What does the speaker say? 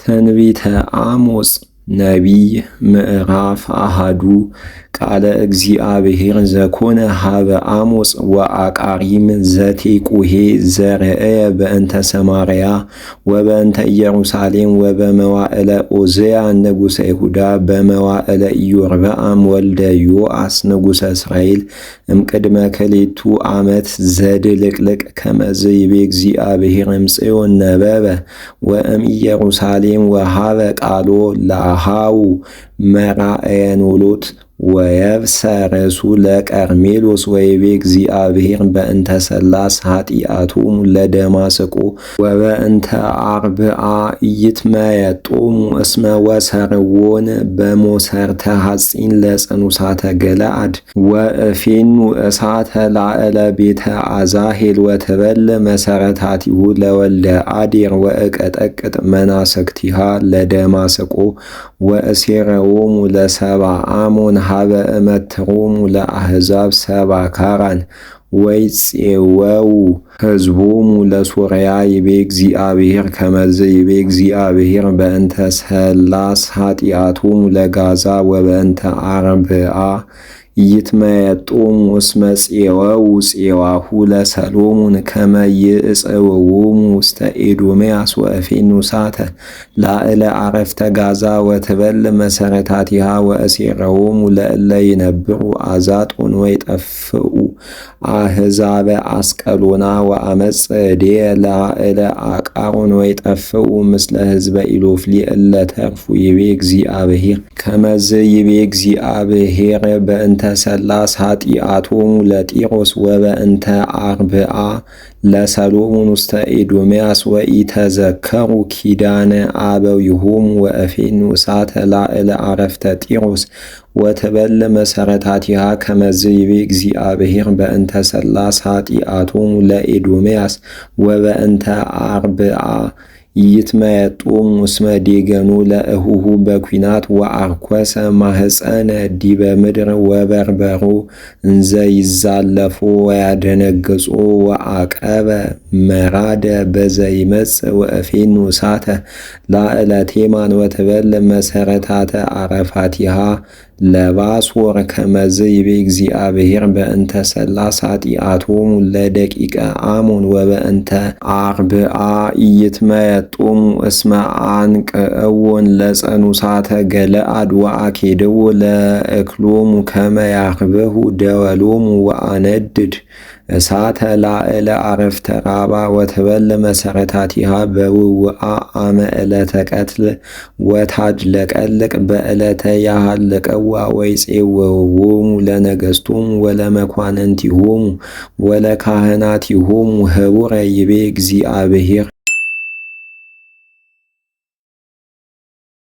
ትንቢተ አሞጽ ነቢይ ምዕራፍ አሃዱ ቃለ እግዚአብሔር ዘኮነ ሀበ አሞጽ ወአቃሪም ዘቴቁሄ ዘርእየ በእንተ ሰማርያ ወበእንተ ኢየሩሳሌም ወበመዋዕለ ዖዝያ ንጉሠ ይሁዳ በመዋዕለ ኢዮርብዓም ወልደ ዮአስ ንጉሠ እስራኤል እምቅድመ ክልኤቱ ዓመት ዘድልቅልቅ ከመዝ ይቤ እግዚአብሔር እምጽዮን ነበበ ወእም ኢየሩሳሌም ወሃበ ቃሎ ለአሃው መራእየኖሎት ወየብሰረሱ ለቀርሜሎስ ወይቤ እግዚአብሔር በእንተ ሰላስ ኃጢአቶሙ ለደማስቆ ወበእንተ አርብዓ ኢይትመየጦሙ እስመ ወሰርዎን በሞሰርተ ሐጺን ለጽኑሳተ ገለዓድ ወእፌኑ እሳተ ላዕለ ቤተ አዛሄል ወትበል መሰረታቲሁ ለወልደ አዴር ወእቀጠቅጥ መናሰክቲሃ ለደማስቆ ወእሴረዎሙ ለሰብአ አሞን ሀበ እመትሮሙ ለአሕዛብ ሰብአ ካራን ወይፄወው ሕዝቦሙ ለሶርያ ይቤ እግዚአብሔር ከመዝ ይቤ እግዚአብሔር በእንተ ሰላስ ኃጢአቶሙ ለጋዛ ወበእንተ አርብዓ ኢይትመየጦሙ እስመ ፄወው ፄዋሁ ለሰሎሞን ከመ ይዕጽውዎሙ ውስተ ኤዶምያስ ወእፌኑ እሳተ ላዕለ ዓረፍተ ጋዛ ወትበል መሰረታቲሃ ወእሴረዎሙ ለእለ ይነብሩ አዛጦን ወይጠፍኡ አሕዛበ አስቀሎና ወአመጽ እዴየ ላዕለ አቃሮን ወይጠፍኡ ምስለ ሕዝበ ኢሎፍሊ እለ ተርፉ ይቤ እግዚአብሔር ከመዝ ይቤ እግዚአብሔር በእንተ ሰላስ ኃጢአቶሙ ለጢሮስ ወበእንተ አርብዓ ለሰሎሞን ውስተ ኤዶምያስ ወኢተዘከሩ ኪዳነ አበዊሆሙ ወእፌኑ እሳተ ላዕለ ዓረፍተ ጢሮስ ወትበል መሰረታቲሃ ከመዝ ይቤ እግዚአብሔር በእንተ ሰላስ ኃጢአቶሙ ለኤዶምያስ ወበእንተ አርብዓ ኢይትመየጦሙ እስመ ዴገኑ ለእሁሁ በኩናት ወአርኰሰ ማህፀነ ዲበ ምድር ወበርበሮ እንዘ ይዛለፎ ወያደነግጾ ወአቀበ መራደ በዘይመጽእ ወእፌኑ እሳተ ላዕለ ቴማን ወትበል መሰረታተ ዓረፋቲሃ ለባሶር ከመዝ ይቤ እግዚአብሔር በእንተ ሰላስ ኃጢአቶሙ ለደቂቀ አሞን ወበእንተ አርብዓ ኢይትመየጦሙ እስመ አንቅዕዎን ለጸኑሳተ ገለዓድ ወአኬድዎ ለእክሎሙ ከመ ያርብሑ ደወሎሙ ወአነድድ እሳተ ላዕለ ዓረፍተ ራባ ወትበል መሰረታቲሃ በውውአ አመ ዕለተ ቀትል ወታድለቀልቅ በዕለተ ያሃልቀዋ ወይፄወዎሙ ለነገሥቶሙ ወለመኳንንቲሆሙ ወለካህናቲሆሙ ህቡረ ይቤ እግዚአብሔር